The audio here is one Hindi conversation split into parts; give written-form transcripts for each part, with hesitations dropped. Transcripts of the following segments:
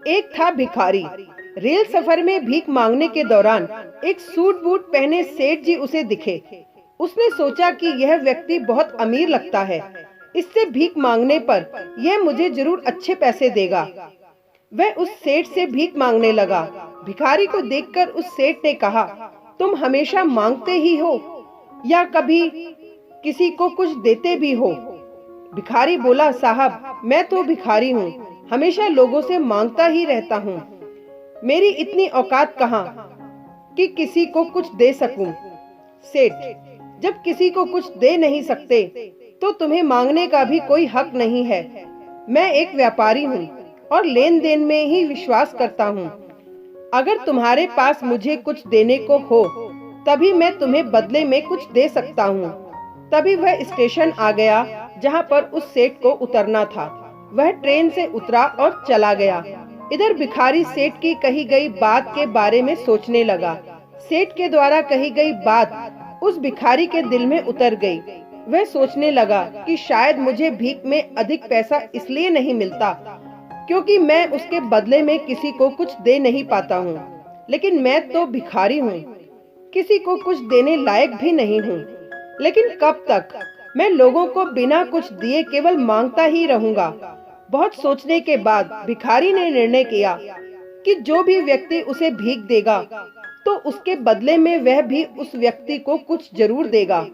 एक था भिखारी। रेल सफर में भीख मांगने के दौरान एक सूट बूट पहने सेठ जी उसे दिखे। उसने सोचा कि यह व्यक्ति बहुत अमीर लगता है, इससे भीख मांगने पर यह मुझे जरूर अच्छे पैसे देगा। वह उस सेठ से भीख मांगने लगा। भिखारी को देखकर उस सेठ ने कहा, तुम हमेशा मांगते ही हो या कभी किसी को कुछ देते भी हो? भिखारी बोला, साहब मैं तो भिखारी हूँ, हमेशा लोगों से मांगता ही रहता हूँ। मेरी इतनी औकात कहाँ कि किसी को कुछ दे सकूं। सेठ, जब किसी को कुछ दे नहीं सकते तो तुम्हें मांगने का भी कोई हक नहीं है। मैं एक व्यापारी हूँ और लेन देन में ही विश्वास करता हूँ। अगर तुम्हारे पास मुझे कुछ देने को हो तभी मैं तुम्हें बदले में कुछ दे सकता हूँ। तभी वह स्टेशन आ गया जहाँ पर उस सेठ को उतरना था। वह ट्रेन से उतरा और चला गया। इधर भिखारी सेठ की कही गई बात के बारे में सोचने लगा। सेठ के द्वारा कही गई बात उस भिखारी के दिल में उतर गई। वह सोचने लगा कि शायद मुझे भीख में अधिक पैसा इसलिए नहीं मिलता क्योंकि मैं उसके बदले में किसी को कुछ दे नहीं पाता हूँ। लेकिन मैं तो भिखारी हूँ, किसी को कुछ देने लायक भी नहीं हूँ। लेकिन कब तक मैं लोगों को बिना कुछ दिए केवल मांगता ही रहूंगा। बहुत सोचने के बाद भिखारी ने निर्णय किया कि जो भी व्यक्ति उसे भीख देगा तो उसके बदले में वह भी उस व्यक्ति को कुछ जरूर देगा।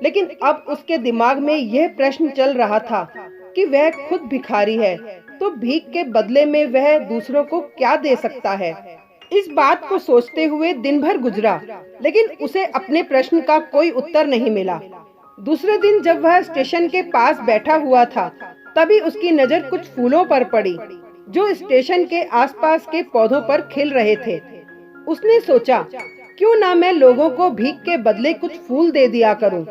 लेकिन अब उसके दिमाग में यह प्रश्न चल रहा था कि वह खुद भिखारी है तो भीख के बदले में वह दूसरों को क्या दे सकता है। इस बात को सोचते हुए दिन भर गुजरा, लेकिन उसे अपने प्रश्न का कोई उत्तर नहीं मिला। दूसरे दिन जब वह स्टेशन के पास बैठा हुआ था तभी उसकी नजर कुछ फूलों पर पड़ी जो स्टेशन के आसपास के पौधों पर खिल रहे थे। उसने सोचा, क्यों ना मैं लोगों को भीख के बदले कुछ फूल दे दिया करूं।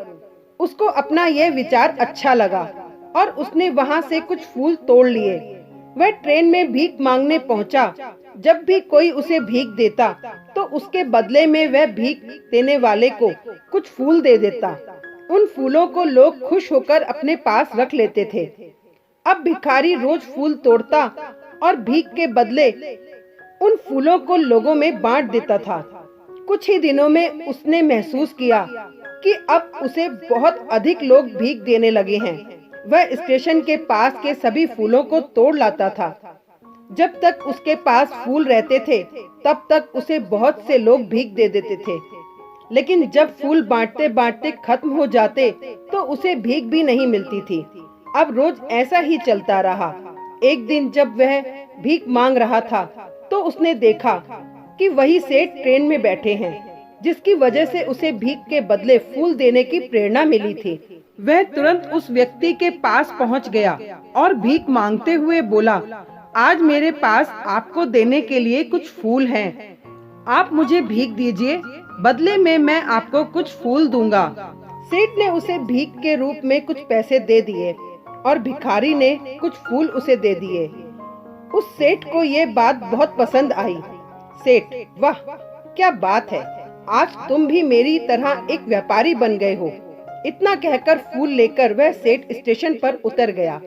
उसको अपना यह विचार अच्छा लगा और उसने वहां से कुछ फूल तोड़ लिए। वह ट्रेन में भीख मांगने पहुंचा। जब भी कोई उसे भीख देता तो उसके बदले में वह भीख देने वाले को कुछ फूल दे देता। उन फूलों को लोग खुश होकर अपने पास रख लेते थे। अब भिखारी रोज फूल तोड़ता और भीख के बदले उन फूलों को लोगों में बांट देता था। कुछ ही दिनों में उसने महसूस किया कि अब उसे बहुत अधिक लोग भीख देने लगे हैं। वह स्टेशन के पास के सभी फूलों को तोड़ लाता था। जब तक उसके पास फूल रहते थे तब तक उसे बहुत से लोग भीख दे देते थे। लेकिन जब फूल बांटते बांटते खत्म हो जाते तो उसे भीख भी नहीं मिलती थी। अब रोज ऐसा ही चलता रहा। एक दिन जब वह भीख मांग रहा था तो उसने देखा कि वही सेठ ट्रेन में बैठे हैं, जिसकी वजह से उसे भीख के बदले फूल देने की प्रेरणा मिली थी। वह तुरंत उस व्यक्ति के पास पहुंच गया और भीख मांगते हुए बोला, आज मेरे पास आपको देने के लिए कुछ फूल हैं। आप मुझे भीख दीजिए, बदले में मैं आपको कुछ फूल दूंगा। सेठ ने उसे भीख के रूप में कुछ पैसे दे दिए और भिखारी ने कुछ फूल उसे दे दिए। उस सेठ को ये बात बहुत पसंद आई। सेठ, वाह क्या बात है, आज तुम भी मेरी तरह एक व्यापारी बन गए हो। इतना कहकर फूल लेकर वह सेठ स्टेशन पर उतर गया।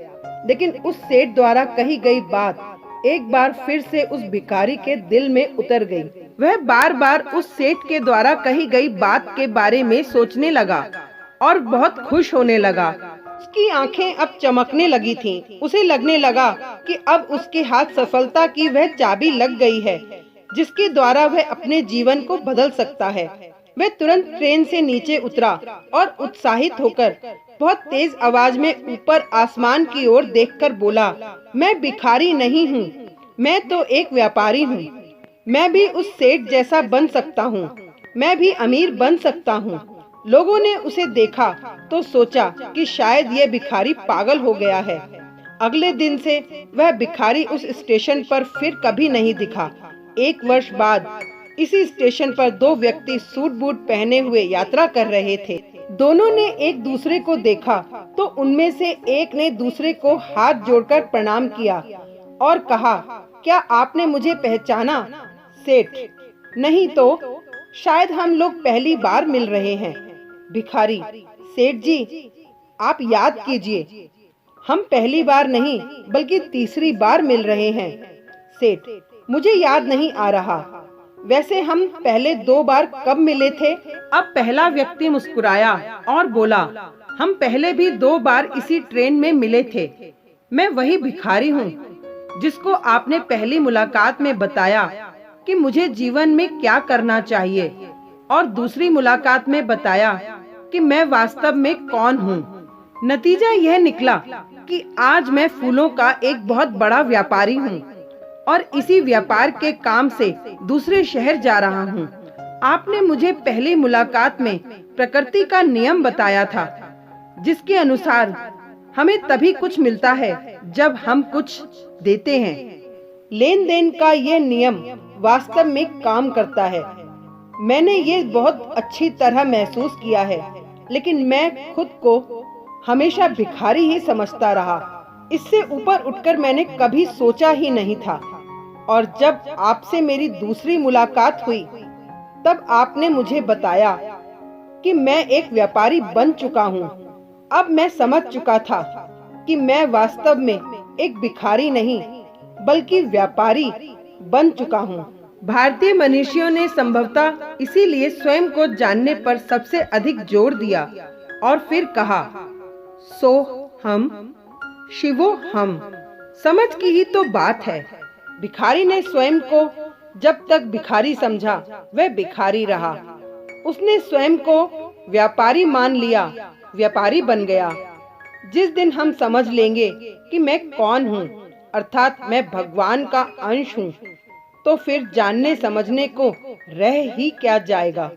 लेकिन उस सेठ द्वारा कही गई बात एक बार फिर से उस भिखारी के दिल में उतर गई। वह बार बार उस सेठ के द्वारा कही गई बात के बारे में सोचने लगा और बहुत खुश होने लगा। उसकी आंखें अब चमकने लगी थीं। उसे लगने लगा कि अब उसके हाथ सफलता की वह चाबी लग गई है जिसके द्वारा वह अपने जीवन को बदल सकता है। वह तुरंत ट्रेन से नीचे उतरा और उत्साहित होकर बहुत तेज आवाज में ऊपर आसमान की ओर देखकर बोला, मैं भिखारी नहीं हूँ, मैं तो एक व्यापारी हूँ। मैं भी उस सेठ जैसा बन सकता हूँ, मैं भी अमीर बन सकता हूँ। लोगों ने उसे देखा तो सोचा कि शायद ये भिखारी पागल हो गया है। अगले दिन से वह भिखारी उस स्टेशन पर फिर कभी नहीं दिखा। एक वर्ष बाद इसी स्टेशन पर दो व्यक्ति सूट बूट पहने हुए यात्रा कर रहे थे। दोनों ने एक दूसरे को देखा तो उनमें से एक ने दूसरे को हाथ जोड़कर प्रणाम किया और कहा, क्या आपने मुझे पहचाना? सेठ, नहीं तो शायद हम लोग पहली बार मिल रहे हैं। भिखारी, सेठ जी आप याद कीजिए, हम पहली बार नहीं बल्कि तीसरी बार मिल रहे हैं। सेठ, मुझे याद नहीं आ रहा। वैसे हम पहले 2 बार कब मिले थे? अब पहला व्यक्ति मुस्कुराया और बोला, हम पहले भी 2 बार इसी ट्रेन में मिले थे। मैं वही भिखारी हूँ जिसको आपने पहली मुलाकात में बताया कि मुझे जीवन में क्या करना चाहिए, और दूसरी मुलाकात में बताया कि मैं वास्तव में कौन हूँ। नतीजा यह निकला कि आज मैं फूलों का एक बहुत बड़ा व्यापारी हूँ और इसी व्यापार के काम से दूसरे शहर जा रहा हूँ। आपने मुझे पहली मुलाकात में प्रकृति का नियम बताया था, जिसके अनुसार हमें तभी कुछ मिलता है जब हम कुछ देते हैं। लेन देन का यह नियम वास्तव में काम करता है। मैंने ये बहुत अच्छी तरह महसूस किया है, लेकिन मैं खुद को हमेशा भिखारी ही समझता रहा। इससे ऊपर उठकर मैंने कभी सोचा ही नहीं था। और जब आपसे मेरी दूसरी मुलाकात हुई, तब आपने मुझे बताया कि मैं एक व्यापारी बन चुका हूँ। अब मैं समझ चुका था कि मैं वास्तव में एक भिखारी नहीं, बल्कि व्यापारी बन चुका हूँ। भारतीय मनीषियों ने संभवतः इसीलिए स्वयं को जानने पर सबसे अधिक जोर दिया और फिर कहा, सो हम, शिवो हम। समझ की ही तो बात है। भिखारी ने स्वयं को जब तक भिखारी समझा, वह भिखारी रहा। उसने स्वयं को व्यापारी मान लिया, व्यापारी बन गया। जिस दिन हम समझ लेंगे कि मैं कौन हूँ, अर्थात मैं भगवान का अंश हूँ, तो फिर जानने समझने को रह ही क्या जाएगा।